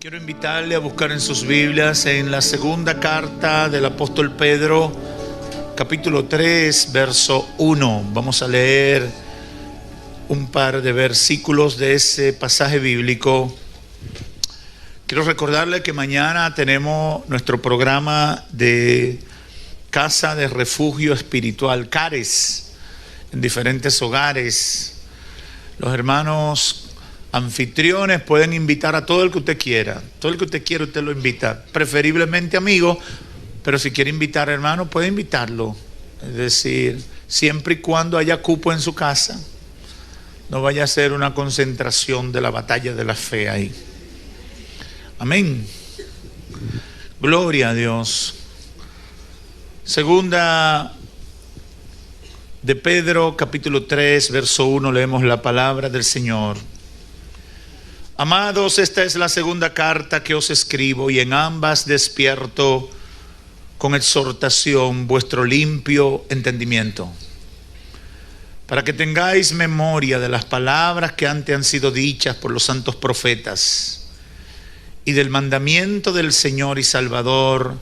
Quiero invitarle a buscar en sus Biblias en la segunda carta del apóstol Pedro, capítulo 3, verso 1. Vamos a leer un par de versículos de ese pasaje bíblico. Quiero recordarle que mañana tenemos nuestro programa de Casa de Refugio Espiritual, CARES, en diferentes hogares. Los hermanos anfitriones pueden invitar a todo el que usted quiera. Todo el que usted quiera usted lo invita, preferiblemente amigo, pero si quiere invitar hermano puede invitarlo. Es decir, siempre y cuando haya cupo en su casa, no vaya a ser una concentración de la batalla de la fe ahí. Amén. Gloria a Dios. Segunda de Pedro, capítulo 3, verso 1, leemos la palabra del Señor. Amados, esta es la segunda carta que os escribo, y en ambas despierto con exhortación vuestro limpio entendimiento, para que tengáis memoria de las palabras que antes han sido dichas por los santos profetas, y del mandamiento del Señor y Salvador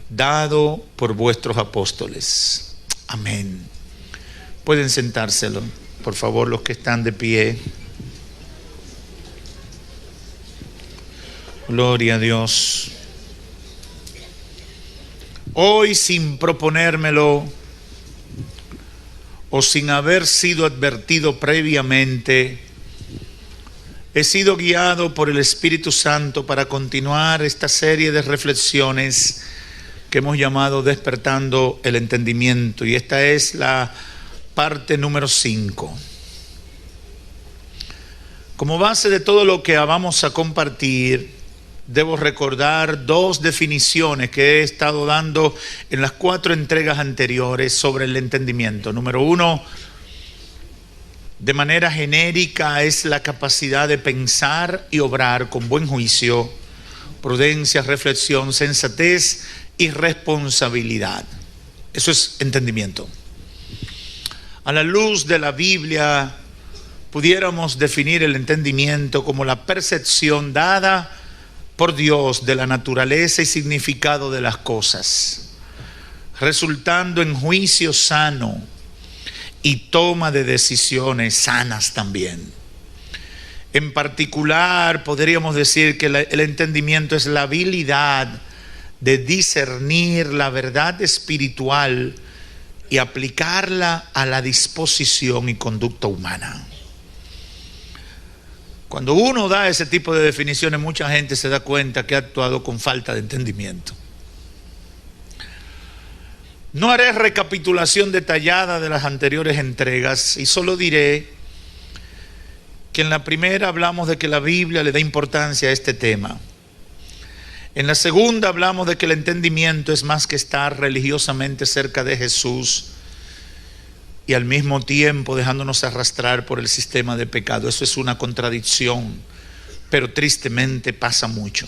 dado por vuestros apóstoles. Amén. Pueden sentárselo, por favor, los que están de pie. Gloria a Dios. Hoy, sin proponérmelo o sin haber sido advertido previamente, he sido guiado por el Espíritu Santo para continuar esta serie de reflexiones que hemos llamado Despertando el Entendimiento, y esta es la parte número 5. Como base de todo lo que vamos a compartir, debo recordar dos definiciones que he estado dando en las 4 entregas anteriores sobre el entendimiento. Número 1, de manera genérica, es la capacidad de pensar y obrar con buen juicio, prudencia, reflexión, sensatez y responsabilidad. Eso es entendimiento. A la luz de la Biblia, pudiéramos definir el entendimiento como la percepción dada por Dios de la naturaleza y significado de las cosas, resultando en juicio sano y toma de decisiones sanas también. En particular, podríamos decir que el entendimiento es la habilidad de discernir la verdad espiritual y aplicarla a la disposición y conducta humana. Cuando uno da ese tipo de definiciones, mucha gente se da cuenta que ha actuado con falta de entendimiento. No haré recapitulación detallada de las anteriores entregas y solo diré que en la primera hablamos de que la Biblia le da importancia a este tema. En la segunda hablamos de que el entendimiento es más que estar religiosamente cerca de Jesús y al mismo tiempo dejándonos arrastrar por el sistema de pecado. Eso es una contradicción, pero tristemente pasa mucho.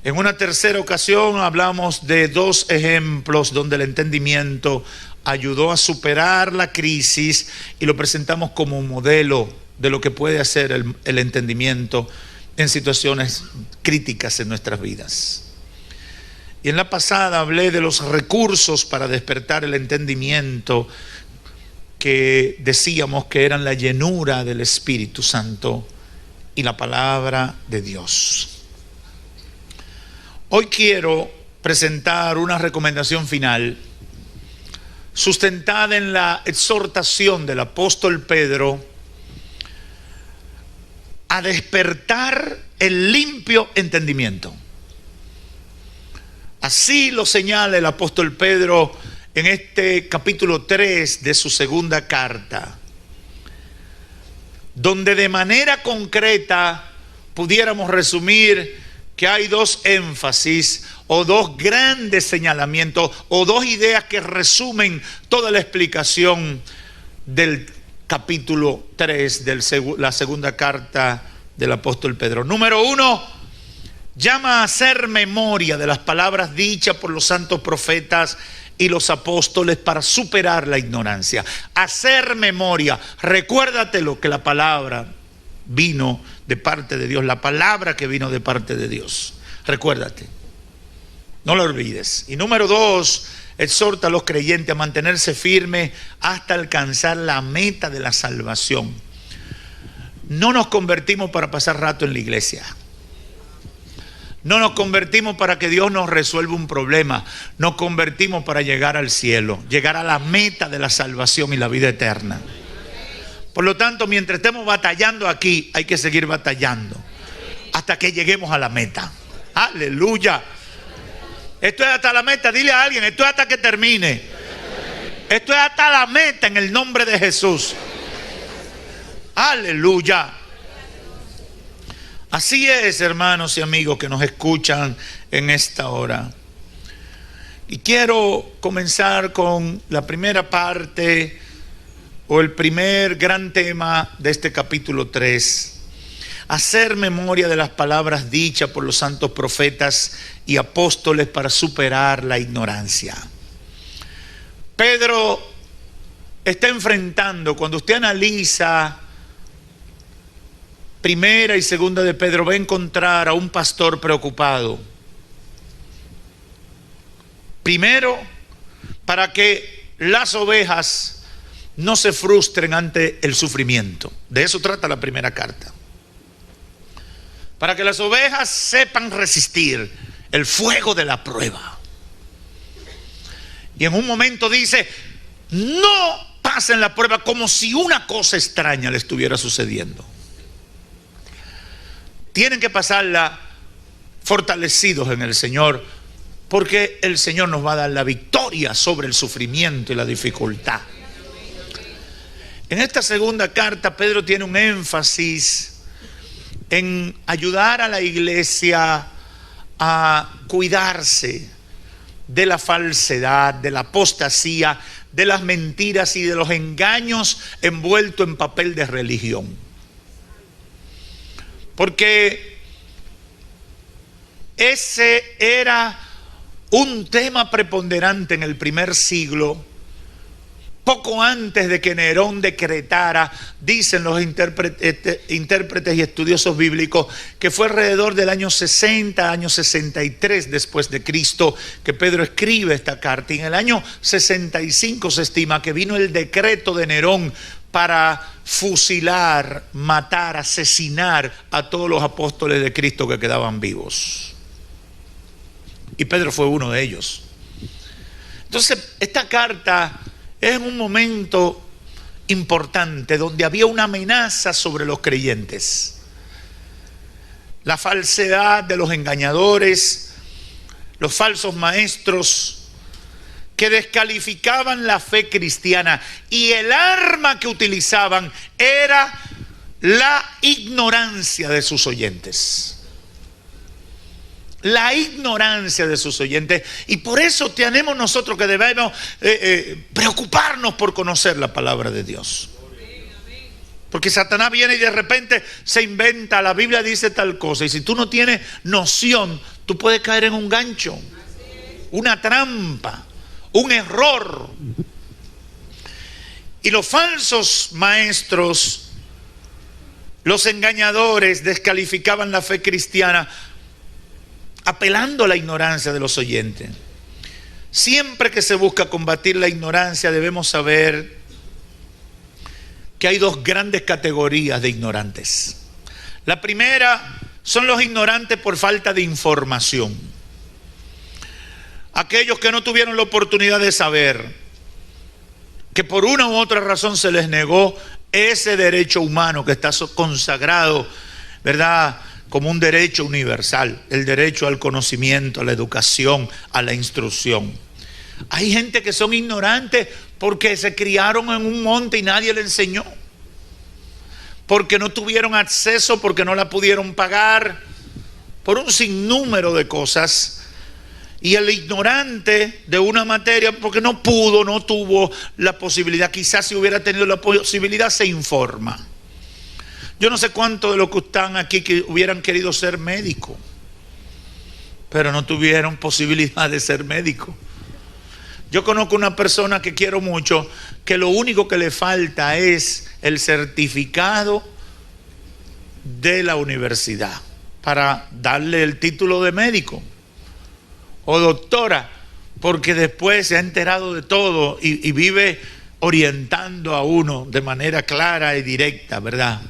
En una tercera ocasión hablamos de 2 ejemplos donde el entendimiento ayudó a superar la crisis y lo presentamos como un modelo de lo que puede hacer el entendimiento en situaciones críticas en nuestras vidas. Y en la pasada hablé de los recursos para despertar el entendimiento, que decíamos que eran la llenura del Espíritu Santo y la palabra de Dios. Hoy quiero presentar una recomendación final sustentada en la exhortación del apóstol Pedro a despertar el limpio entendimiento. Así lo señala el apóstol Pedro en este capítulo 3 de su segunda carta, donde de manera concreta pudiéramos resumir que hay 2 énfasis o 2 grandes señalamientos o 2 ideas que resumen toda la explicación del capítulo 3 de la segunda carta del apóstol Pedro. Número 1, llama a hacer memoria de las palabras dichas por los santos profetas y los apóstoles para superar la ignorancia. Hacer memoria. Recuérdate lo que la palabra vino de parte de Dios, la palabra que vino de parte de Dios. Recuérdate, no lo olvides. Y número 2, exhorta a los creyentes a mantenerse firmes hasta alcanzar la meta de la salvación. No nos convertimos para pasar rato en la iglesia. No nos convertimos para que Dios nos resuelva un problema. Nos convertimos para llegar al cielo, llegar a la meta de la salvación y la vida eterna. Por lo tanto, mientras estemos batallando aquí, hay que seguir batallando hasta que lleguemos a la meta. Aleluya. Esto es hasta la meta. Dile a alguien, esto es hasta que termine. Esto es hasta la meta en el nombre de Jesús. Aleluya. Así es, hermanos y amigos que nos escuchan en esta hora. Y quiero comenzar con la primera parte o el primer gran tema de este capítulo 3. Hacer memoria de las palabras dichas por los santos profetas y apóstoles para superar la ignorancia. Pedro está enfrentando, cuando usted analiza Primera y Segunda de Pedro, va a encontrar a un pastor preocupado. Primero, para que las ovejas no se frustren ante el sufrimiento. De eso trata la primera carta. Para que las ovejas sepan resistir el fuego de la prueba. Y en un momento dice, no pasen la prueba como si una cosa extraña le estuviera sucediendo. Tienen que pasarla fortalecidos en el Señor, porque el Señor nos va a dar la victoria sobre el sufrimiento y la dificultad. En esta segunda carta, Pedro tiene un énfasis en ayudar a la iglesia a cuidarse de la falsedad, de la apostasía, de las mentiras y de los engaños envueltos en papel de religión. Porque ese era un tema preponderante en el primer siglo, poco antes de que Nerón decretara, dicen los intérpretes y estudiosos bíblicos, que fue alrededor del año 60, año 63 después de Cristo, que Pedro escribe esta carta. Y en el año 65 se estima que vino el decreto de Nerón para fusilar, matar, asesinar a todos los apóstoles de Cristo que quedaban vivos. Y Pedro fue uno de ellos. Entonces, esta carta es en un momento importante donde había una amenaza sobre los creyentes. La falsedad de los engañadores, los falsos maestros que descalificaban la fe cristiana, y el arma que utilizaban era la ignorancia de sus oyentes. La ignorancia de sus oyentes. Y por eso tenemos nosotros que debemos preocuparnos por conocer la palabra de Dios. Porque Satanás viene y de repente se inventa, la Biblia dice tal cosa, y si tú no tienes noción, tú puedes caer en un gancho, una trampa, un error. Y los falsos maestros, los engañadores, descalificaban la fe cristiana apelando a la ignorancia de los oyentes. Siempre que se busca combatir la ignorancia, debemos saber que hay dos grandes categorías de ignorantes. La primera son los ignorantes por falta de información. Aquellos que no tuvieron la oportunidad de saber, que por una u otra razón se les negó ese derecho humano que está consagrado, ¿verdad?, como un derecho universal, el derecho al conocimiento, a la educación, a la instrucción. Hay gente que son ignorantes porque se criaron en un monte y nadie le enseñó, porque no tuvieron acceso, porque no la pudieron pagar, por un sinnúmero de cosas. Y el ignorante de una materia, porque no pudo, no tuvo la posibilidad, quizás si hubiera tenido la posibilidad, se informa. Yo no sé cuántos de los que están aquí que hubieran querido ser médicos, pero no tuvieron posibilidad de ser médicos. Yo conozco una persona que quiero mucho, que lo único que le falta es el certificado de la universidad para darle el título de médico o doctora, porque después se ha enterado de todo y vive orientando a uno de manera clara y directa, ¿verdad?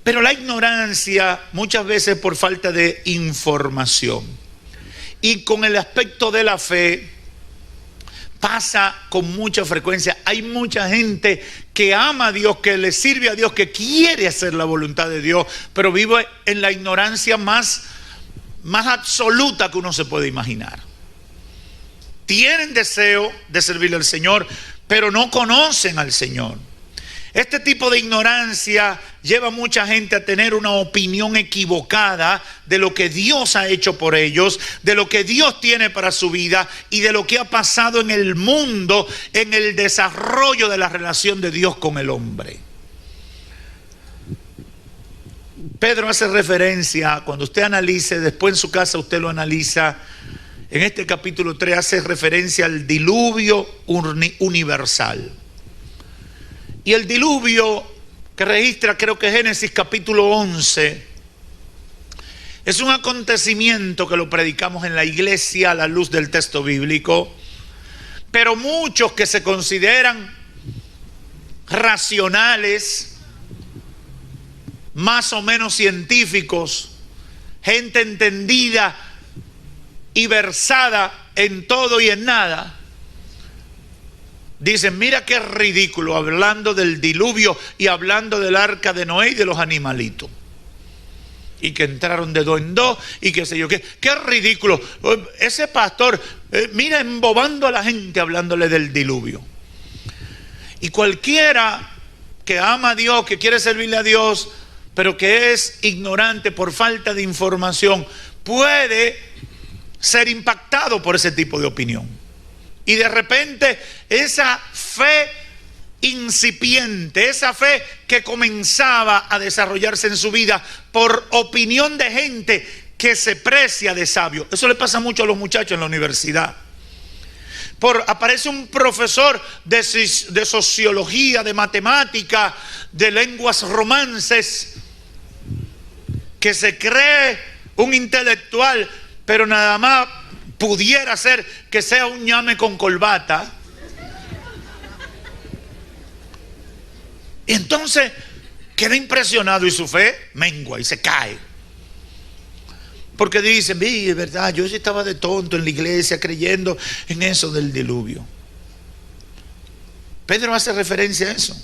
Pero la ignorancia muchas veces por falta de información. Y con el aspecto de la fe pasa con mucha frecuencia. Hay mucha gente que ama a Dios, que le sirve a Dios, que quiere hacer la voluntad de Dios, pero vive en la ignorancia más absoluta que uno se puede imaginar. Tienen deseo de servirle al Señor, pero no conocen al Señor. Este tipo de ignorancia lleva a mucha gente a tener una opinión equivocada de lo que Dios ha hecho por ellos, de lo que Dios tiene para su vida y de lo que ha pasado en el mundo en el desarrollo de la relación de Dios con el hombre. Pedro hace referencia, cuando usted analice, después en su casa usted lo analiza, en este capítulo 3 hace referencia al diluvio universal. Y el diluvio que registra, creo que Génesis capítulo 11, es un acontecimiento que lo predicamos en la iglesia a la luz del texto bíblico, pero muchos que se consideran racionales, más o menos científicos, gente entendida y versada en todo y en nada, dicen, mira qué ridículo, hablando del diluvio y hablando del arca de Noé y de los animalitos. Y que entraron de dos en dos y qué sé yo, qué ridículo. Ese pastor, mira, embobando a la gente hablándole del diluvio. Y cualquiera que ama a Dios, que quiere servirle a Dios, pero que es ignorante por falta de información, puede ser impactado por ese tipo de opinión. Y de repente esa fe incipiente, esa fe que comenzaba a desarrollarse en su vida por opinión de gente que se precia de sabio. Eso le pasa mucho a los muchachos en la universidad. Aparece un profesor de sociología, de matemática, de lenguas romances, que se cree un intelectual, pero nada más pudiera ser que sea un ñame con corbata. Y entonces queda impresionado y su fe mengua y se cae. Porque dicen, es verdad, yo sí estaba de tonto en la iglesia creyendo en eso del diluvio. Pedro hace referencia a eso.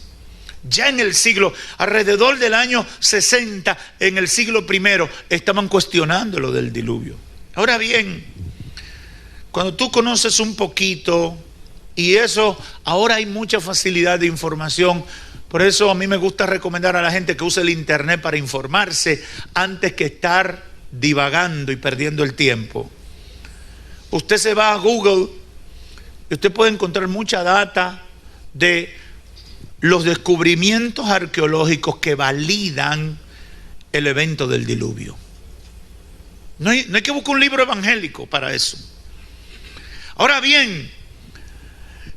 Ya en el siglo, alrededor del año 60, en el siglo I, estaban cuestionando lo del diluvio. Ahora bien, cuando tú conoces un poquito, y eso, ahora hay mucha facilidad de información, por eso a mí me gusta recomendar a la gente que use el internet para informarse antes que estar divagando y perdiendo el tiempo. Usted se va a Google y usted puede encontrar mucha data de los descubrimientos arqueológicos que validan el evento del diluvio. No hay que buscar un libro evangélico para eso. Ahora bien,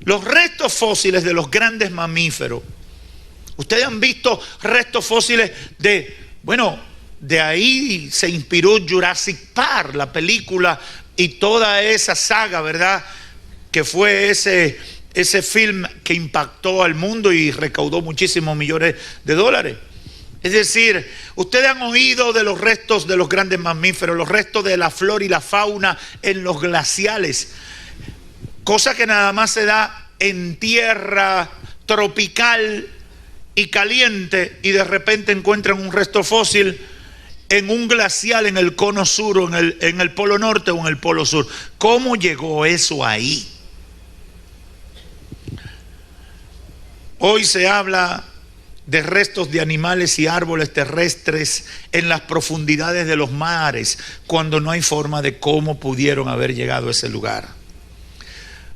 los restos fósiles de los grandes mamíferos, ustedes han visto restos fósiles de ahí se inspiró Jurassic Park, la película y toda esa saga, ¿verdad? Que fue ese film que impactó al mundo y recaudó muchísimos millones de dólares. Es decir, ustedes han oído de los restos de los grandes mamíferos, los restos de la flora y la fauna en los glaciales, cosa que nada más se da en tierra tropical y caliente, y de repente encuentran un resto fósil en un glacial en el cono sur o en el polo norte o en el polo sur. ¿Cómo llegó eso ahí? Hoy se habla de restos de animales y árboles terrestres en las profundidades de los mares, cuando no hay forma de cómo pudieron haber llegado a ese lugar.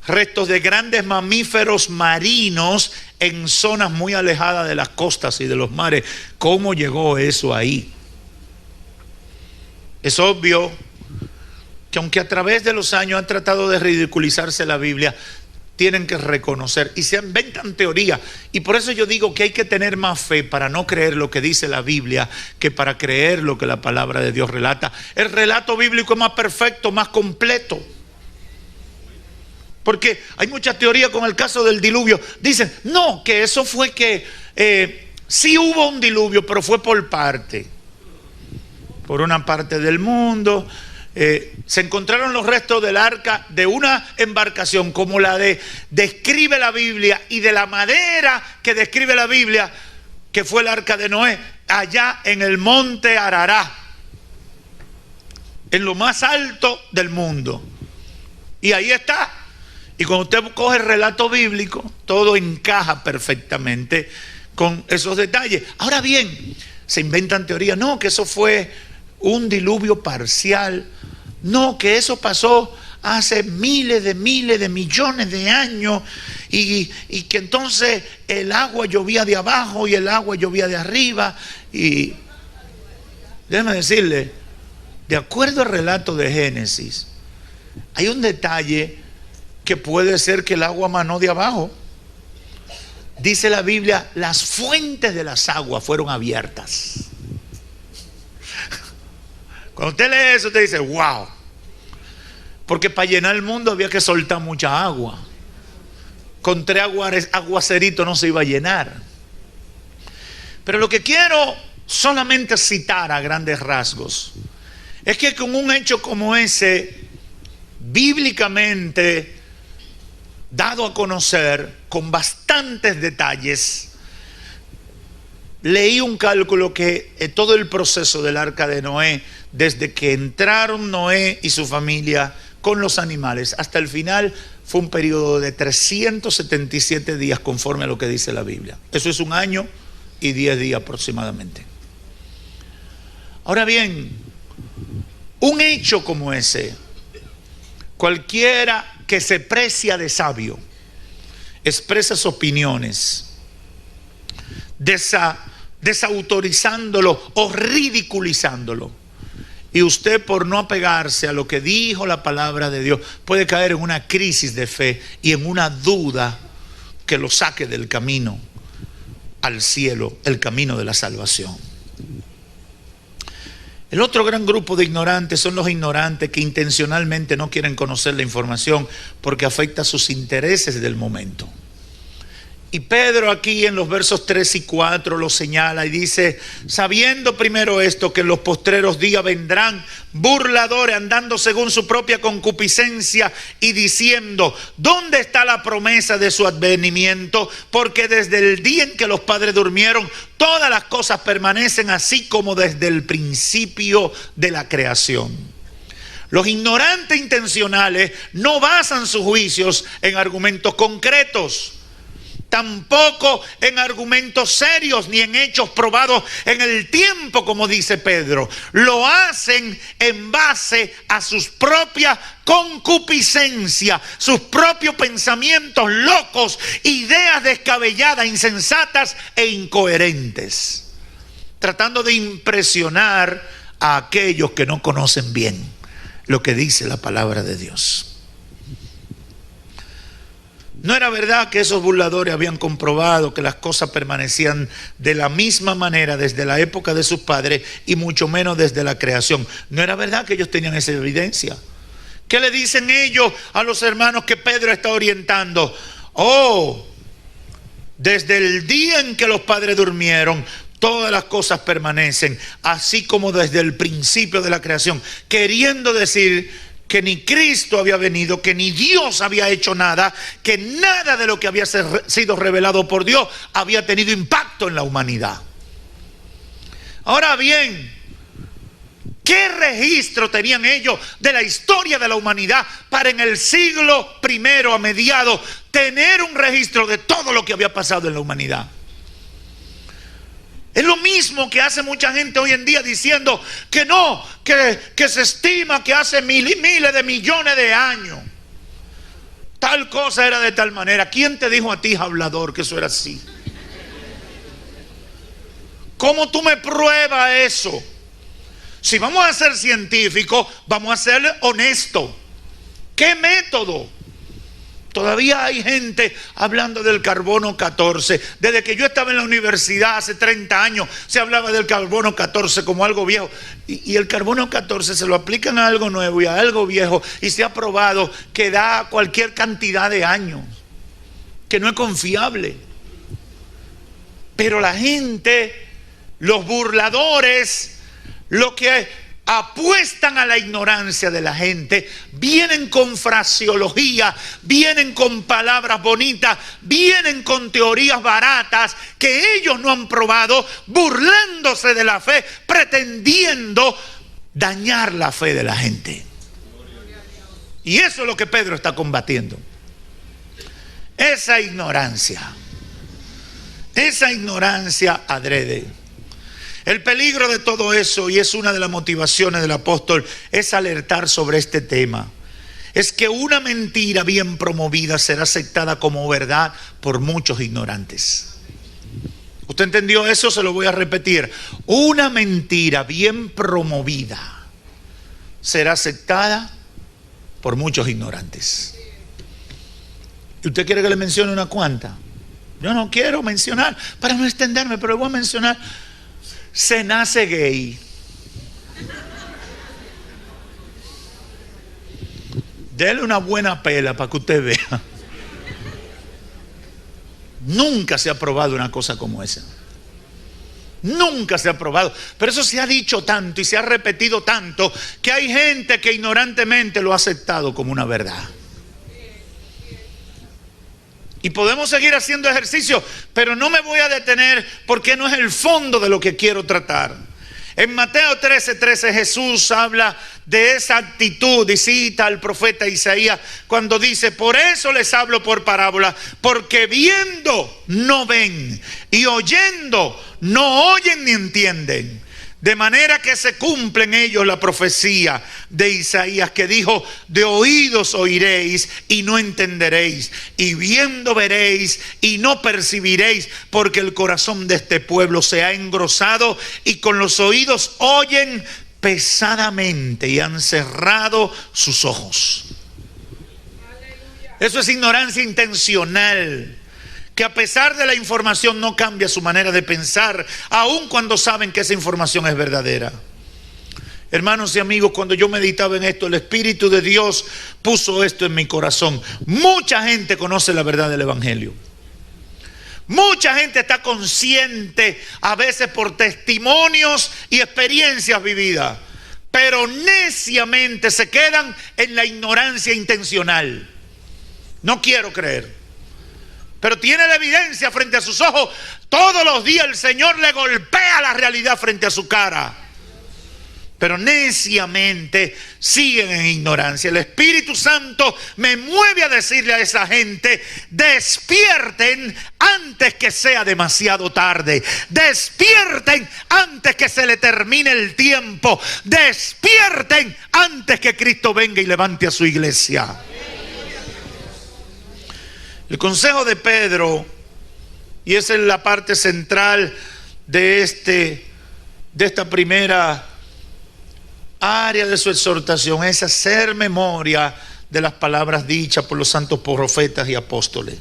Restos de grandes mamíferos marinos en zonas muy alejadas de las costas y de los mares. ¿Cómo llegó eso ahí? Es obvio que aunque a través de los años han tratado de ridiculizarse la Biblia, tienen que reconocer y se inventan teorías. Y por eso yo digo que hay que tener más fe para no creer lo que dice la Biblia que para creer lo que la palabra de Dios relata. El relato bíblico es más perfecto, más completo. Porque hay mucha teoría con el caso del diluvio. Dicen, no, que eso fue que sí hubo un diluvio, pero fue por parte. Por una parte del mundo. Se encontraron los restos del arca de una embarcación como la describe la Biblia y de la madera que describe la Biblia, que fue el arca de Noé, allá en el monte Arará, en lo más alto del mundo. Y ahí está. Y cuando usted coge el relato bíblico, todo encaja perfectamente con esos detalles. Ahora bien, se inventan teorías, no, que eso fue un diluvio parcial, no, que eso pasó hace miles de millones de años y que entonces el agua llovía de abajo y el agua llovía de arriba. Y déjeme decirle, de acuerdo al relato de Génesis, hay un detalle que puede ser que el agua manó de abajo. Dice la Biblia, las fuentes de las aguas fueron abiertas. Cuando usted lee eso, usted dice, wow. Porque para llenar el mundo había que soltar mucha agua. Con 3 aguaceritos no se iba a llenar. Pero lo que quiero solamente citar a grandes rasgos es que con un hecho como ese, bíblicamente dado a conocer con bastantes detalles, leí un cálculo que todo el proceso del arca de Noé, desde que entraron Noé y su familia con los animales hasta el final, fue un periodo de 377 días conforme a lo que dice la Biblia. Eso es 1 año y 10 días aproximadamente. Ahora bien, un hecho como ese, cualquiera que se precia de sabio, expresa sus opiniones, desautorizándolo o ridiculizándolo. Y usted, por no apegarse a lo que dijo la palabra de Dios, puede caer en una crisis de fe y en una duda que lo saque del camino al cielo, el camino de la salvación. El otro gran grupo de ignorantes son los ignorantes que intencionalmente no quieren conocer la información porque afecta sus intereses del momento. Y Pedro aquí en los versos 3 y 4 lo señala y dice, sabiendo primero esto, que en los postreros días vendrán burladores andando según su propia concupiscencia y diciendo, ¿dónde está la promesa de su advenimiento? Porque desde el día en que los padres durmieron, todas las cosas permanecen así como desde el principio de la creación. Los ignorantes intencionales no basan sus juicios en argumentos concretos, tampoco en argumentos serios ni en hechos probados en el tiempo, como dice Pedro. Lo hacen en base a sus propias concupiscencias, sus propios pensamientos locos, ideas descabelladas, insensatas e incoherentes, tratando de impresionar a aquellos que no conocen bien lo que dice la palabra de Dios. No era verdad que esos burladores habían comprobado que las cosas permanecían de la misma manera desde la época de sus padres y mucho menos desde la creación. No era verdad que ellos tenían esa evidencia. ¿Qué le dicen ellos a los hermanos que Pedro está orientando? Oh, desde el día en que los padres durmieron, todas las cosas permanecen, así como desde el principio de la creación, queriendo decir que ni Cristo había venido, que ni Dios había hecho nada, que nada de lo que había sido revelado por Dios había tenido impacto en la humanidad. Ahora bien, ¿qué registro tenían ellos de la historia de la humanidad para en el siglo I a mediados tener un registro de todo lo que había pasado en la humanidad? Es lo mismo que hace mucha gente hoy en día diciendo que no, que se estima que hace miles y miles de millones de años tal cosa era de tal manera. ¿Quién te dijo a ti, hablador, que eso era así? ¿Cómo tú me pruebas eso? Si vamos a ser científicos, vamos a ser honestos. ¿Qué método? Todavía hay gente hablando del carbono 14. Desde que yo estaba en la universidad hace 30 años se hablaba del carbono 14 como algo viejo. Y el carbono 14 se lo aplican a algo nuevo y a algo viejo. Y se ha probado que da cualquier cantidad de años, que no es confiable. Pero la gente, los burladores, lo que apuestan a la ignorancia de la gente, vienen con fraseología, vienen con palabras bonitas, vienen con teorías baratas que ellos no han probado, burlándose de la fe, pretendiendo dañar la fe de la gente. Y eso es lo que Pedro está combatiendo. Esa ignorancia adrede. El peligro de todo eso, y es una de las motivaciones del apóstol, es alertar sobre este tema. Es que una mentira bien promovida será aceptada como verdad por muchos ignorantes. ¿Usted entendió eso? Se lo voy a repetir. Una mentira bien promovida será aceptada por muchos ignorantes. ¿Y usted quiere que le mencione una cuanta? Yo no quiero mencionar, para no extenderme, pero le voy a mencionar. Se nace gay. Dele una buena pela para que usted vea. Nunca se ha probado una cosa como esa. Nunca se ha probado. Pero eso se ha dicho tanto y se ha repetido tanto que hay gente que ignorantemente lo ha aceptado como una verdad. Y podemos seguir haciendo ejercicio, pero no me voy a detener porque no es el fondo de lo que quiero tratar. En Mateo 13:13 Jesús habla de esa actitud y cita al profeta Isaías cuando dice: por eso les hablo por parábola, porque viendo no ven y oyendo no oyen ni entienden. De manera que se cumple en ellos la profecía de Isaías que dijo: de oídos oiréis y no entenderéis, y viendo veréis y no percibiréis, porque el corazón de este pueblo se ha engrosado y con los oídos oyen pesadamente y han cerrado sus ojos. Eso es ignorancia intencional, que a pesar de la información no cambia su manera de pensar, aun cuando saben que esa información es verdadera. Hermanos y amigos, cuando yo meditaba en esto, el Espíritu de Dios puso esto en mi corazón. Mucha gente conoce la verdad del Evangelio. Mucha gente está consciente, a veces por testimonios y experiencias vividas, pero neciamente se quedan en la ignorancia intencional. No quiero creer. Pero tiene la evidencia frente a sus ojos. Todos los días el Señor le golpea la realidad frente a su cara. Pero neciamente siguen en ignorancia. El Espíritu Santo me mueve a decirle a esa gente: despierten antes que sea demasiado tarde. Despierten antes que se le termine el tiempo. Despierten antes que Cristo venga y levante a su iglesia. El consejo de Pedro, y esa es la parte central de esta primera área de su exhortación, es hacer memoria de las palabras dichas por los santos profetas y apóstoles.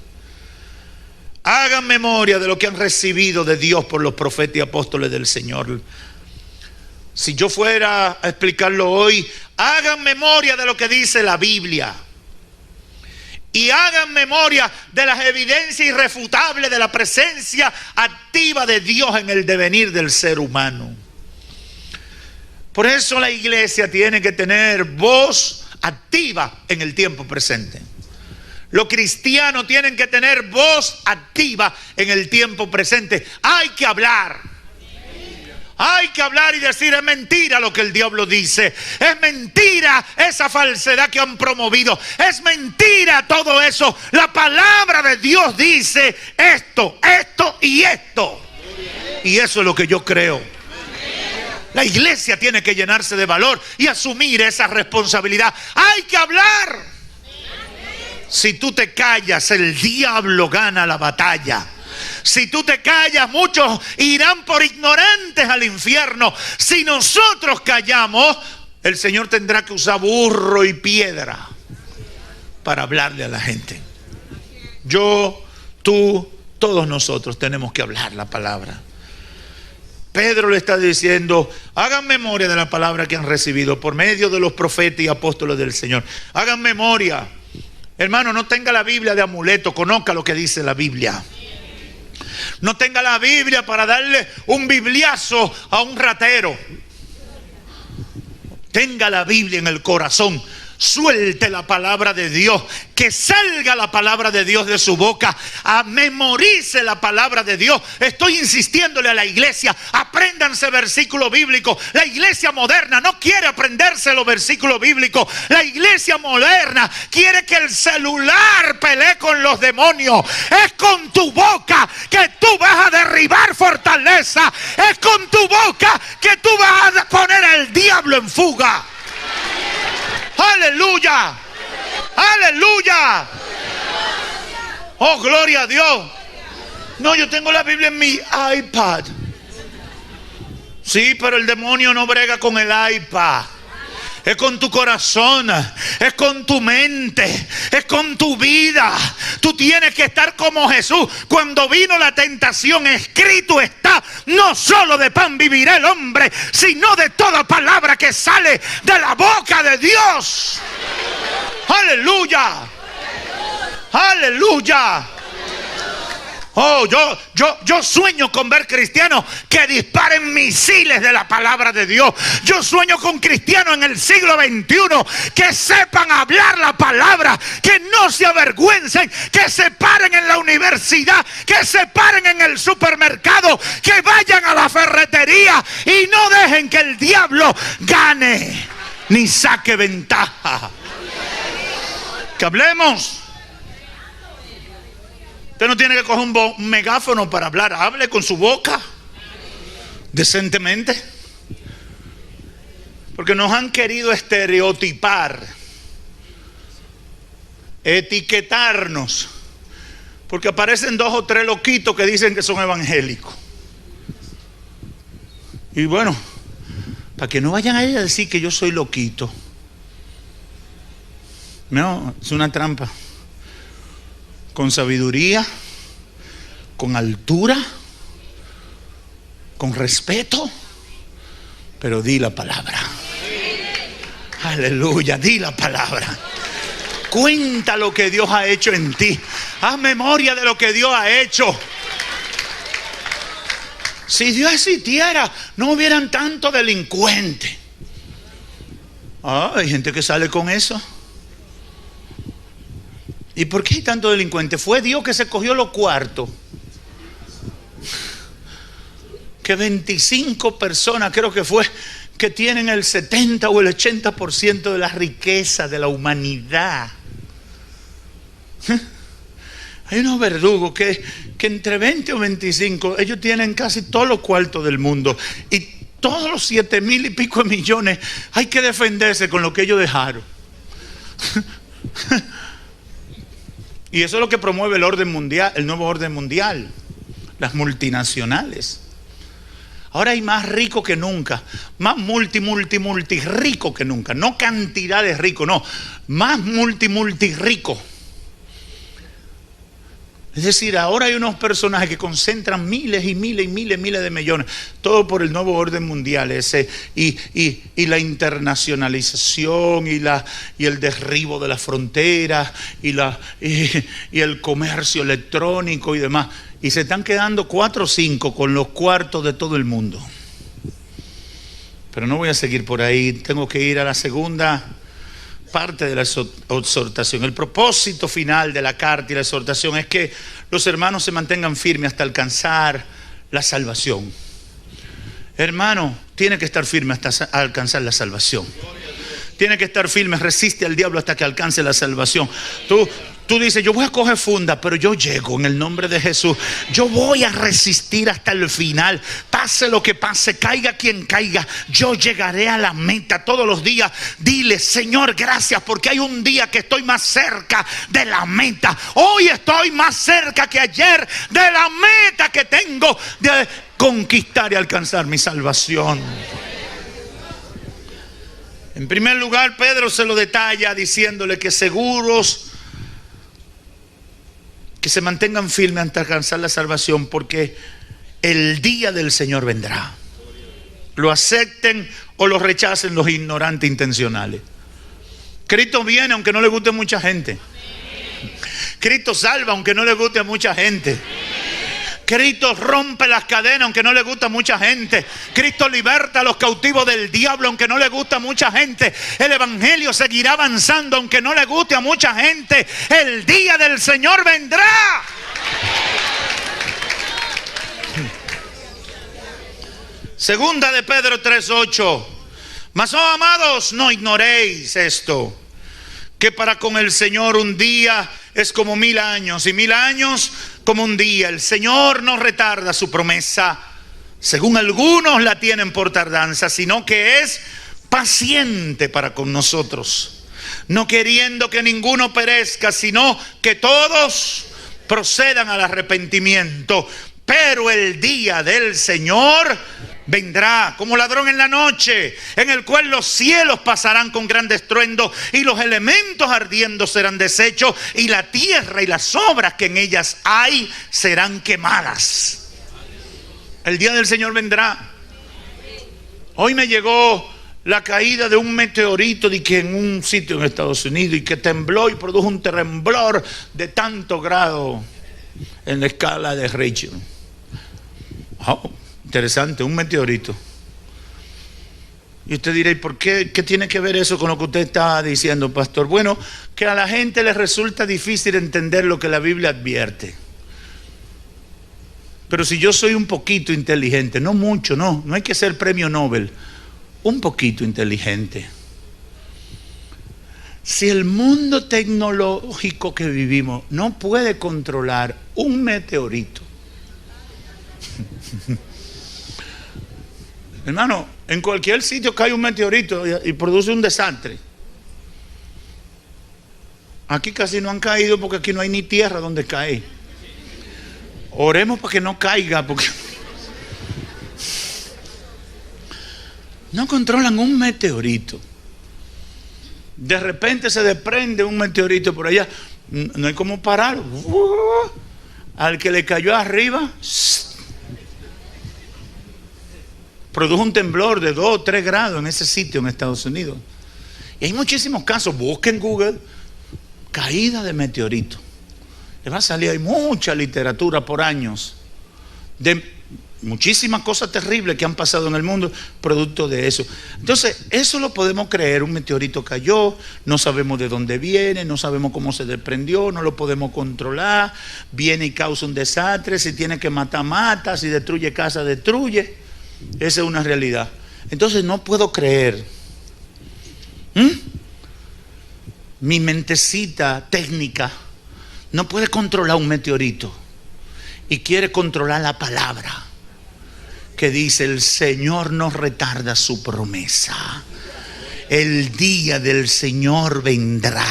Hagan memoria de lo que han recibido de Dios por los profetas y apóstoles del Señor. Si yo fuera a explicarlo hoy, hagan memoria de lo que dice la Biblia. Y hagan memoria de las evidencias irrefutables de la presencia activa de Dios en el devenir del ser humano. Por eso la iglesia tiene que tener voz activa en el tiempo presente. Los cristianos tienen que tener voz activa en el tiempo presente. Hay que hablar. Hay que hablar y decir: es mentira lo que el diablo dice. Es mentira esa falsedad que han promovido. Es mentira todo eso. La palabra de Dios dice esto, esto y esto. Y eso es lo que yo creo. La iglesia tiene que llenarse de valor y asumir esa responsabilidad. Hay que hablar. Si tú te callas, el diablo gana la batalla. Si tú te callas, muchos irán por ignorantes al infierno. Si nosotros callamos, el Señor tendrá que usar burro y piedra para hablarle a la gente. Yo, tú, todos nosotros tenemos que hablar la palabra. Pedro le está diciendo: hagan memoria de la palabra que han recibido por medio de los profetas y apóstoles del Señor. Hagan memoria. Hermano, no tenga la Biblia de amuleto, conozca lo que dice la Biblia. No tenga la Biblia para darle un bibliazo a un ratero. Tenga la Biblia en el corazón. Suelte la palabra de Dios, que salga la palabra de Dios de su boca. Memorice la palabra de Dios. Estoy insistiéndole a la iglesia: apréndanse versículos bíblicos. La iglesia moderna no quiere aprenderse los versículos bíblicos. La iglesia moderna quiere que el celular pelee con los demonios. Es con tu boca que tú vas a derribar fortaleza. Es con tu boca que tú vas a poner al diablo en fuga. Aleluya, aleluya. Oh, gloria a Dios. No, yo tengo la Biblia en mi iPad. Sí, pero el demonio no brega con el iPad. Es con tu corazón, es con tu mente, es con tu vida. Tú tienes que estar como Jesús. Cuando vino la tentación, escrito está: no solo de pan vivirá el hombre, sino de toda palabra que sale de la boca de Dios. Aleluya, aleluya. Oh, yo sueño con ver cristianos que disparen misiles de la palabra de Dios. Yo sueño con cristianos en el siglo XXI que sepan hablar la palabra, que no se avergüencen, que se paren en la universidad, que se paren en el supermercado, que vayan a la ferretería y no dejen que el diablo gane ni saque ventaja. Que hablemos. Usted no tiene que coger un megáfono para hablar. Hable con su boca decentemente. Porque nos han querido estereotipar, etiquetarnos. Porque aparecen 2 o 3 loquitos que dicen que son evangélicos. Y bueno, para que no vayan a ir a decir que yo soy loquito. No, es una trampa. Con sabiduría, con altura, con respeto, pero di la palabra. Aleluya, di la palabra. Cuenta lo que Dios ha hecho en ti. Haz memoria de lo que Dios ha hecho. Si Dios existiera, no hubieran tanto delincuentes. Hay gente que sale con eso. ¿Y por qué hay tanto delincuente? Fue Dios que se cogió los cuartos. Que 25 personas, creo que fue, que tienen el 70 o el 80% de la riqueza de la humanidad. Hay unos verdugos que entre 20 o 25, ellos tienen casi todos los cuartos del mundo. Y todos los 7,000 y pico de millones hay que defenderse con lo que ellos dejaron. Y eso es lo que promueve el orden mundial, el nuevo orden mundial, las multinacionales. Ahora hay más ricos que nunca, más multi rico que nunca. No cantidad de ricos, no, más multi rico. Es decir, ahora hay unos personajes que concentran miles y miles de millones, todo por el nuevo orden mundial ese, y la internacionalización y el derribo de las fronteras y el comercio electrónico y demás. Y se están quedando 4 o 5 con los cuartos de todo el mundo. Pero no voy a seguir por ahí, tengo que ir a la segunda parte de la exhortación. El propósito final de la carta y la exhortación es que los hermanos se mantengan firmes hasta alcanzar la salvación. Hermano, tiene que estar firme hasta alcanzar la salvación. Tiene que estar firme, resiste al diablo hasta que alcance la salvación. Tú dices, yo voy a coger funda, pero yo llego en el nombre de Jesús. Yo voy a resistir hasta el final. Pase lo que pase, caiga quien caiga, yo llegaré a la meta todos los días. Dile, Señor, gracias, porque hay un día que estoy más cerca de la meta. Hoy estoy más cerca que ayer de la meta que tengo de conquistar y alcanzar mi salvación. En primer lugar, Pedro se lo detalla diciéndole que que se mantengan firmes hasta alcanzar la salvación, porque el día del Señor vendrá. Lo acepten o lo rechacen los ignorantes intencionales. Cristo viene aunque no le guste a mucha gente. Cristo salva aunque no le guste a mucha gente. Cristo rompe las cadenas aunque no le gusta a mucha gente. Cristo liberta a los cautivos del diablo aunque no le gusta a mucha gente. El evangelio seguirá avanzando aunque no le guste a mucha gente. El día del Señor vendrá. Segunda de Pedro 3:8. Mas, oh amados, no ignoréis esto, que para con el Señor un día es como 1000 años, y 1000 años como un día. El Señor no retarda su promesa, según algunos la tienen por tardanza, sino que es paciente para con nosotros, no queriendo que ninguno perezca, sino que todos procedan al arrepentimiento. Pero el día del Señor vendrá como ladrón en la noche, en el cual los cielos pasarán con gran estruendo, y los elementos ardiendo serán deshechos, y la tierra y las obras que en ellas hay serán quemadas. El día del Señor vendrá. Hoy me llegó la caída de un meteorito de que en un sitio en Estados Unidos, y que tembló y produjo un temblor de tanto grado en la escala de Richter. Oh, interesante, un meteorito. Y usted dirá, ¿y por qué? ¿Qué tiene que ver eso con lo que usted está diciendo, pastor? Bueno, que a la gente le resulta difícil entender lo que la Biblia advierte. Pero si yo soy un poquito inteligente, no mucho, no hay que ser premio Nobel, un poquito inteligente. Si el mundo tecnológico que vivimos no puede controlar un meteorito, hermano, en cualquier sitio cae un meteorito y produce un desastre. Aquí casi no han caído porque aquí no hay ni tierra donde caer. Oremos para que no caiga, porque no controlan un meteorito. De repente se desprende un meteorito por allá, no hay cómo pararlo. Al que le cayó arriba, produjo un temblor de 2 o 3 grados en ese sitio en Estados Unidos. Y hay muchísimos casos. Busquen en Google caída de meteorito. Les va a salir, hay mucha literatura por años de muchísimas cosas terribles que han pasado en el mundo producto de eso. Entonces, eso lo podemos creer. Un meteorito cayó, no sabemos de dónde viene, no sabemos cómo se desprendió, no lo podemos controlar. Viene y causa un desastre. Si tiene que matar, mata. Si destruye casa, destruye. Esa es una realidad. Entonces no puedo creer. Mi mentecita técnica no puede controlar un meteorito y quiere controlar la palabra que dice: el Señor no retarda su promesa. El día del Señor vendrá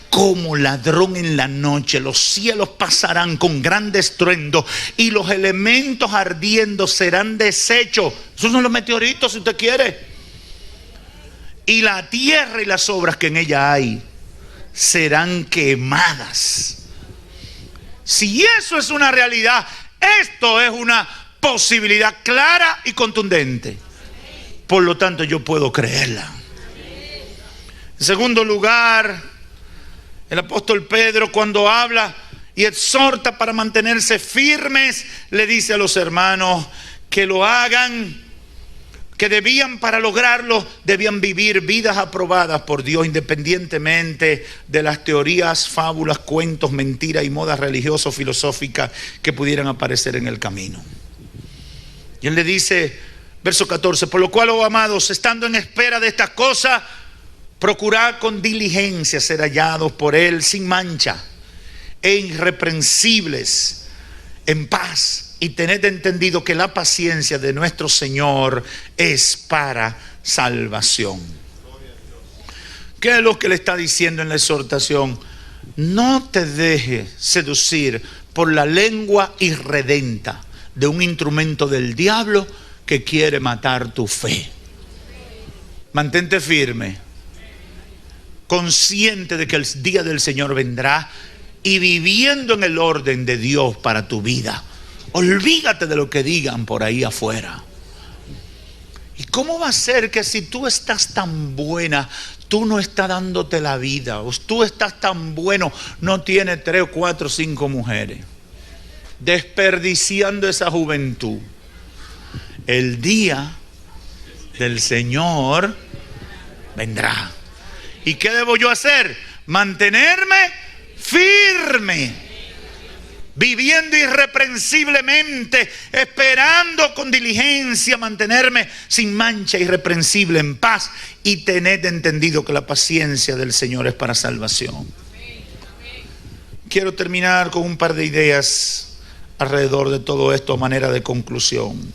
como ladrón en la noche. Los cielos pasarán con gran estruendo y los elementos ardiendo serán deshechos. Esos son los meteoritos, si usted quiere. Y la tierra y las obras que en ella hay serán quemadas. Si eso es una realidad, esto es una posibilidad clara y contundente. Por lo tanto, yo puedo creerla. En segundo lugar, el apóstol Pedro, cuando habla y exhorta para mantenerse firmes, le dice a los hermanos que lo hagan, que debían, para lograrlo, debían vivir vidas aprobadas por Dios, independientemente de las teorías, fábulas, cuentos, mentiras y modas religiosas o filosóficas que pudieran aparecer en el camino. Y él le dice, verso 14: por lo cual, oh amados, estando en espera de estas cosas, procurad con diligencia ser hallados por Él sin mancha e irreprensibles, en paz, y tened entendido que la paciencia de nuestro Señor es para salvación. ¿Qué es lo que le está diciendo en la exhortación? No te dejes seducir por la lengua irredenta de un instrumento del diablo que quiere matar tu fe. Mantente firme, consciente de que el día del Señor vendrá y viviendo en el orden de Dios para tu vida. Olvídate de lo que digan por ahí afuera. ¿Y cómo va a ser que si tú estás tan buena, tú no estás dándote la vida? O tú estás tan bueno, no tienes 3, 4, 5 mujeres. Desperdiciando esa juventud. El día del Señor vendrá. ¿Y qué debo yo hacer? Mantenerme firme, viviendo irreprensiblemente, esperando con diligencia, mantenerme sin mancha, irreprensible, en paz, y tened entendido que la paciencia del Señor es para salvación. Quiero terminar con un par de ideas alrededor de todo esto a manera de conclusión.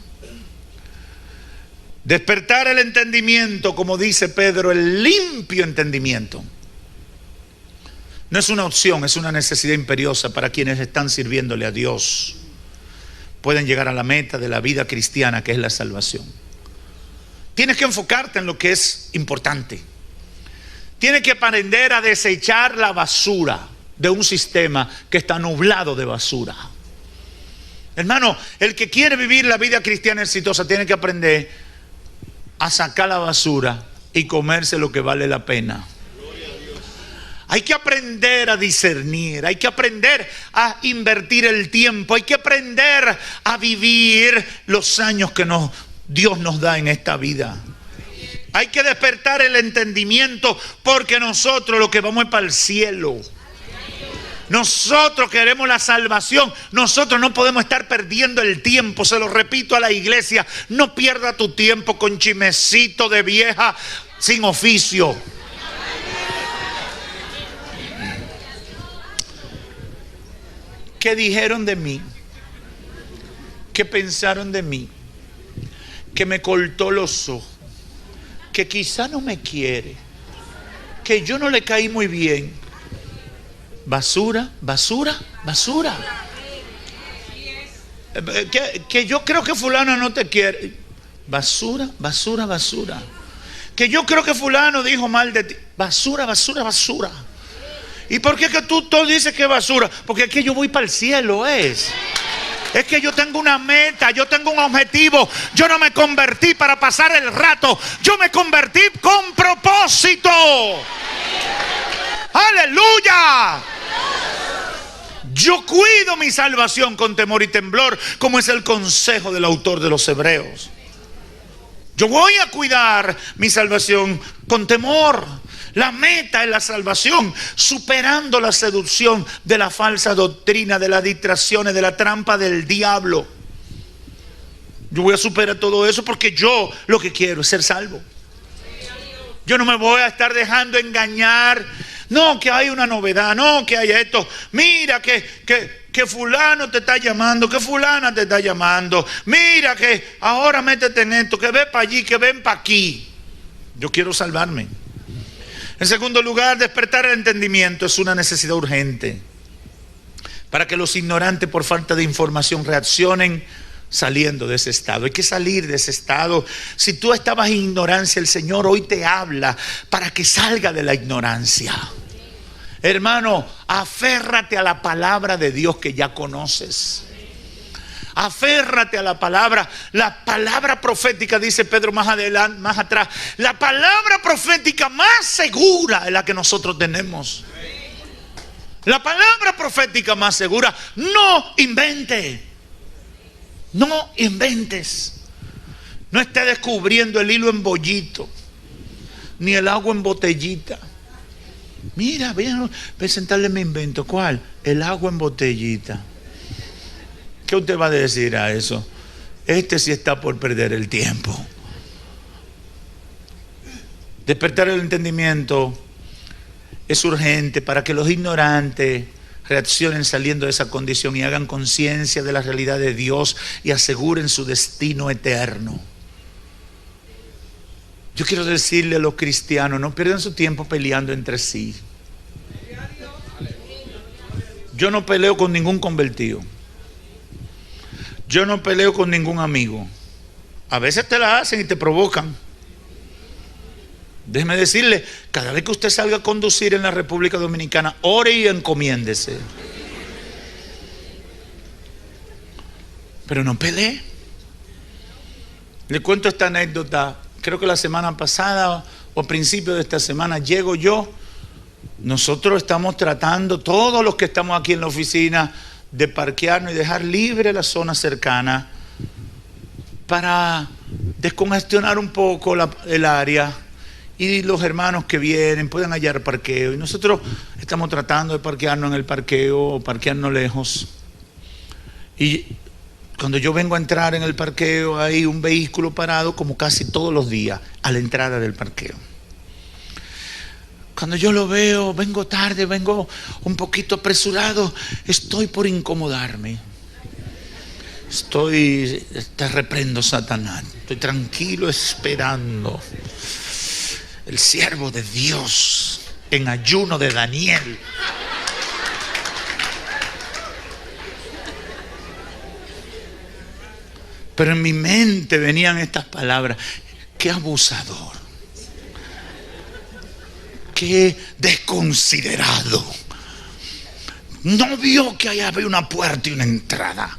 Despertar el entendimiento, como dice Pedro, el limpio entendimiento. No es una opción, es una necesidad imperiosa para quienes están sirviéndole a Dios. Pueden llegar a la meta de la vida cristiana, que es la salvación. Tienes que enfocarte en lo que es importante. Tienes que aprender a desechar la basura de un sistema que está nublado de basura. Hermano, el que quiere vivir la vida cristiana exitosa tiene que aprender a sacar la basura y comerse lo que vale la pena. Hay que aprender a discernir, hay que aprender a invertir el tiempo, hay que aprender a vivir los años que Dios nos da en esta vida. Hay que despertar el entendimiento, porque nosotros lo que vamos es para el cielo. Nosotros queremos la salvación. Nosotros no podemos estar perdiendo el tiempo. Se lo repito a la iglesia: no pierda tu tiempo con chismecito de vieja sin oficio. ¿Qué dijeron de mí? ¿Qué pensaron de mí? Que me cortó los ojos, que quizá no me quiere, que yo no le caí muy bien. Basura, basura, basura. Que yo creo que fulano no te quiere. Basura, basura, basura. Que yo creo que fulano dijo mal de ti. Basura, basura, basura. ¿Y por qué que tú todo dices que es basura? Porque es que yo voy para el cielo, es que yo tengo una meta, yo tengo un objetivo. Yo no me convertí para pasar el rato, yo me convertí con propósito. ¡Aleluya! Yo cuido mi salvación con temor y temblor, como es el consejo del autor de los Hebreos. Yo voy a cuidar mi salvación con temor. La meta es la salvación, superando la seducción de la falsa doctrina, de las distracciones, de la trampa del diablo. Yo voy a superar todo eso, porque yo lo que quiero es ser salvo. Yo no me voy a estar dejando engañar. No, que hay una novedad, no, que hay esto. Mira que fulano te está llamando, que fulana te está llamando. Mira que ahora métete en esto, que ve para allí, que ven para aquí. Yo quiero salvarme. En segundo lugar, despertar el entendimiento es una necesidad urgente para que los ignorantes por falta de información reaccionen saliendo de ese estado. Hay que salir de ese estado. Si tú estabas en ignorancia, el Señor hoy te habla para que salga de la ignorancia. Hermano, aférrate a la palabra de Dios que ya conoces. Aférrate a la palabra profética, dice Pedro más adelante, más atrás. La palabra profética más segura es la que nosotros tenemos. La palabra profética más segura. No invente. No inventes. No estés descubriendo el hilo en bollito, ni el agua en botellita. Mira, voy a sentarle mi invento. ¿Cuál? El agua en botellita. ¿Qué usted va a decir a eso? Este sí está por perder el tiempo. Despertar el entendimiento es urgente para que los ignorantes reaccionen saliendo de esa condición y hagan conciencia de la realidad de Dios y aseguren su destino eterno. Yo quiero decirle a los cristianos: no pierdan su tiempo peleando entre sí. Yo no peleo con ningún convertido. Yo no peleo con ningún amigo. A veces te la hacen y te provocan. Déjeme decirle, cada vez que usted salga a conducir en la República Dominicana, ore y encomiéndese. Pero no pelee. Le cuento esta anécdota. Creo que la semana pasada o a principios de esta semana llego yo. Nosotros estamos tratando, todos los que estamos aquí en la oficina, de parquearnos y dejar libre la zona cercana para descongestionar un poco el área y los hermanos que vienen puedan hallar parqueo. Y nosotros estamos tratando de parquearnos en el parqueo o parquearnos lejos. Y cuando yo vengo a entrar en el parqueo, hay un vehículo parado como casi todos los días a la entrada del parqueo. Cuando yo lo veo, vengo tarde, vengo un poquito apresurado, estoy por incomodarme. Te reprendo, Satanás. Estoy tranquilo esperando. El siervo de Dios en ayuno de Daniel. Pero en mi mente venían estas palabras: qué abusador, qué desconsiderado. No vio que allá había una puerta y una entrada.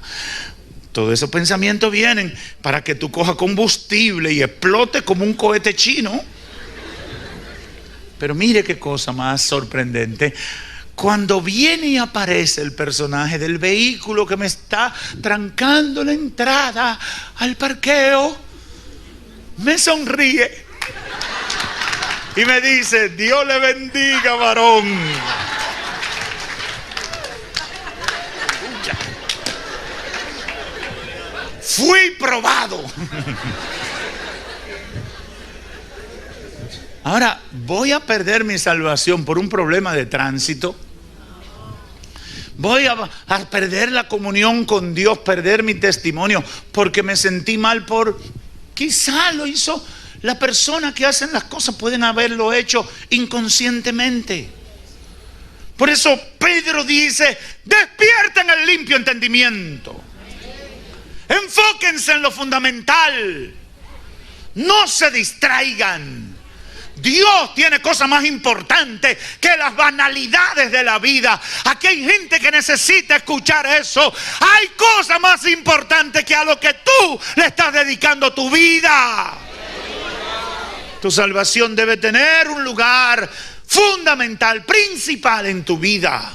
Todos esos pensamientos vienen para que tú cojas combustible y explote como un cohete chino. Pero mire qué cosa más sorprendente. Cuando viene y aparece el personaje del vehículo que me está trancando la entrada al parqueo, me sonríe y me dice: Dios le bendiga, varón. Fui probado. Ahora, ¿voy a perder mi salvación por un problema de tránsito? ¿Voy a perder la comunión con Dios, perder mi testimonio porque me sentí mal por... Quizá lo hizo la persona que hace las cosas, pueden haberlo hecho inconscientemente. Por eso Pedro dice: despierten el limpio entendimiento. Enfóquense en lo fundamental. No se distraigan. Dios tiene cosas más importantes que las banalidades de la vida. Aquí hay gente que necesita escuchar eso. Hay cosas más importantes que a lo que tú le estás dedicando tu vida. Tu salvación debe tener un lugar fundamental, principal en tu vida.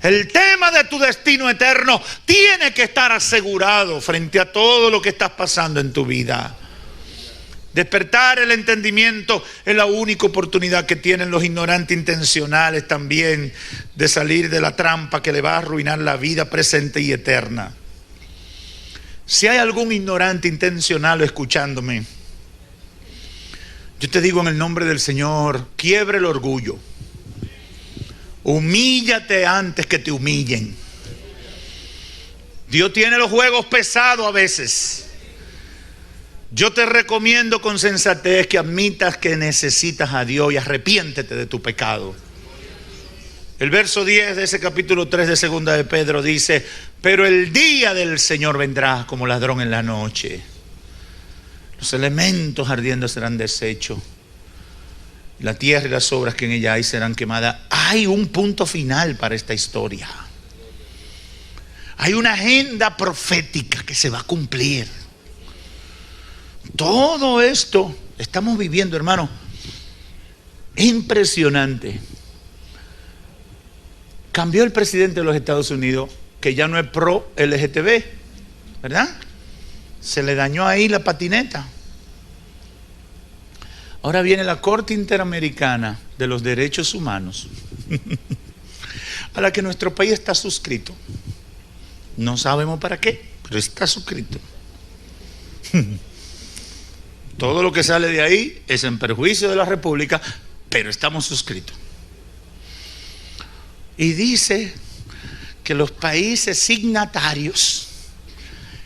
El tema de tu destino eterno tiene que estar asegurado frente a todo lo que estás pasando en tu vida. Despertar el entendimiento es la única oportunidad que tienen los ignorantes intencionales también de salir de la trampa que le va a arruinar la vida presente y eterna. Si hay algún ignorante intencional escuchándome, yo te digo en el nombre del Señor: quiebre el orgullo. Humíllate antes que te humillen. Dios tiene los juegos pesados a veces. Yo te recomiendo con sensatez que admitas que necesitas a Dios y arrepiéntete de tu pecado. El verso 10 de ese capítulo 3 de segunda de Pedro dice: pero el día del Señor vendrá como ladrón en la noche. Los elementos ardiendo serán deshechos. La tierra y las obras que en ella hay serán quemadas. Hay un punto final para esta historia. Hay una agenda profética que se va a cumplir. Todo esto estamos viviendo, hermano. Impresionante. Cambió el presidente de los Estados Unidos, que ya no es pro LGTB, ¿verdad? Se le dañó ahí la patineta. Ahora viene la Corte Interamericana de los Derechos Humanos, a la que nuestro país está suscrito. No sabemos para qué, pero está suscrito. Todo lo que sale de ahí es en perjuicio de la República, pero estamos suscritos. Y dice que los países signatarios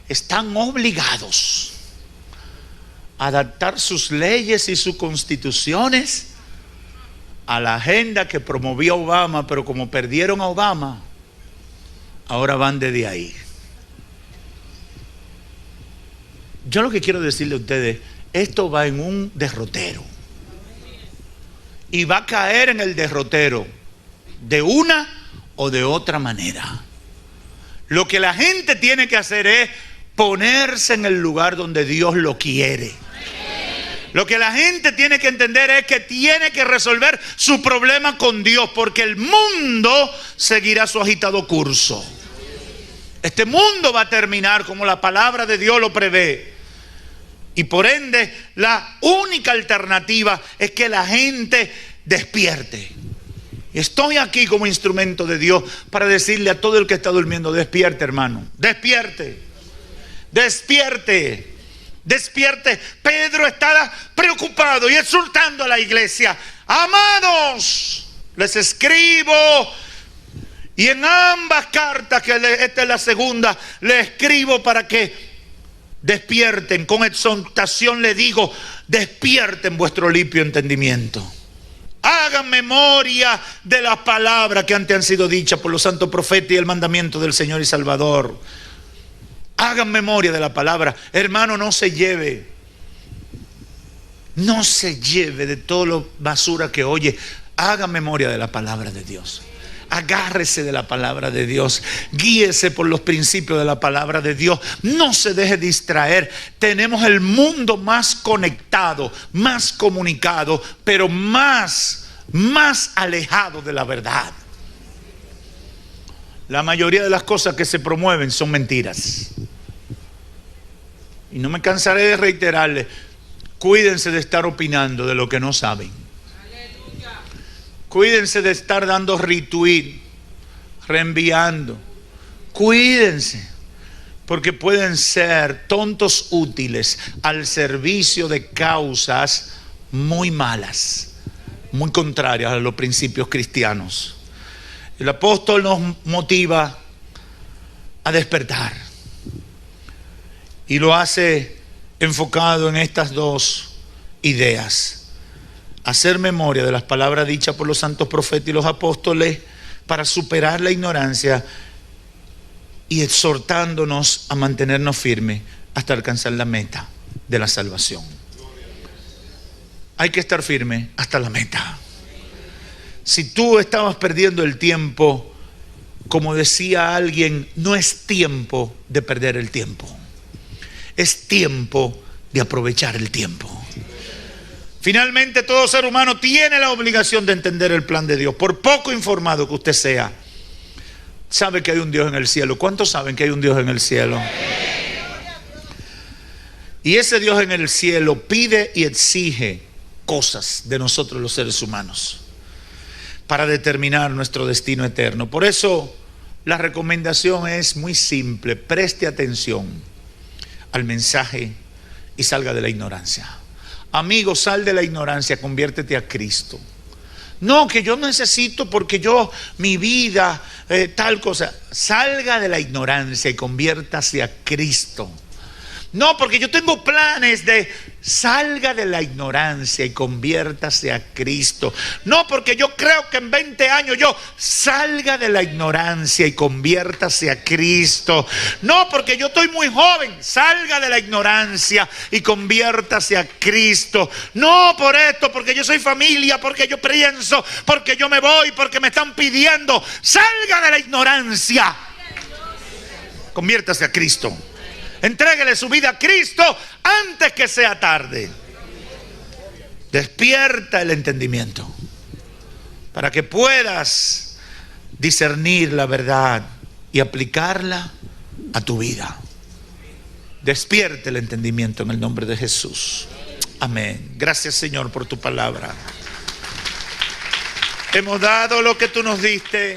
están obligados a adaptar sus leyes y sus constituciones a la agenda que promovió Obama, pero como perdieron a Obama, ahora van desde ahí. Yo lo que quiero decirle a ustedes: esto va en un derrotero. y va a caer en el derrotero de una o de otra manera. Lo que la gente tiene que hacer es ponerse en el lugar donde Dios lo quiere. Lo que la gente tiene que entender es que tiene que resolver su problema con Dios, porque el mundo seguirá su agitado curso. Este mundo va a terminar como la palabra de Dios lo prevé. Y por ende, la única alternativa es que la gente despierte. Estoy aquí como instrumento de Dios para decirle a todo el que está durmiendo: despierte, hermano, despierte, despierte, despierte. Pedro estaba preocupado y exhortando a la iglesia: amados, les escribo, y en ambas cartas, que esta es la segunda, le escribo para que despierten. Con exhortación le digo: despierten vuestro limpio entendimiento. Hagan memoria de las palabras que antes han sido dichas por los santos profetas y el mandamiento del Señor y Salvador. Hagan memoria de la palabra. Hermano, no se lleve de todo lo basura que oye. Haga memoria de la palabra de Dios. Agárrese de la palabra de Dios. Guíese por los principios de la palabra de Dios. No se deje distraer. Tenemos el mundo más conectado, más comunicado, pero más alejado de la verdad. La mayoría de las cosas que se promueven son mentiras. Y no me cansaré de reiterarles: cuídense de estar opinando de lo que no saben. Cuídense de estar dando retweet, reenviando. Cuídense, porque pueden ser tontos útiles al servicio de causas muy malas, muy contrarias a los principios cristianos. El apóstol nos motiva a despertar, y lo hace enfocado en estas dos ideas: hacer memoria de las palabras dichas por los santos profetas y los apóstoles para superar la ignorancia, y exhortándonos a mantenernos firmes hasta alcanzar la meta de la salvación. Hay que estar firme hasta la meta. Si tú estabas perdiendo el tiempo, como decía alguien, no es tiempo de perder el tiempo, es tiempo de aprovechar el tiempo. Finalmente, todo ser humano tiene la obligación de entender el plan de Dios. Por poco informado que usted sea, sabe que hay un Dios en el cielo. ¿Cuántos saben que hay un Dios en el cielo? Y ese Dios en el cielo pide y exige cosas de nosotros los seres humanos para determinar nuestro destino eterno. Por eso la recomendación es muy simple: preste atención al mensaje y salga de la ignorancia. Amigo, sal de la ignorancia, conviértete a Cristo. No, que yo necesito porque yo, mi vida, tal cosa. Salga de la ignorancia y conviértase a Cristo. No, porque yo tengo planes de... Salga de la ignorancia y conviértase a Cristo. No, porque yo creo que en 20 años yo... Salga de la ignorancia y conviértase a Cristo. No, porque yo estoy muy joven. Salga de la ignorancia y conviértase a Cristo. No, por esto, porque yo soy familia, porque yo pienso, porque yo me voy, porque me están pidiendo. Salga de la ignorancia. Conviértase a Cristo. Entréguele su vida a Cristo antes que sea tarde. Despierta el entendimiento para que puedas discernir la verdad y aplicarla a tu vida. Despierte el entendimiento en el nombre de Jesús. Amén. Gracias, Señor, por tu palabra. Hemos dado lo que tú nos diste.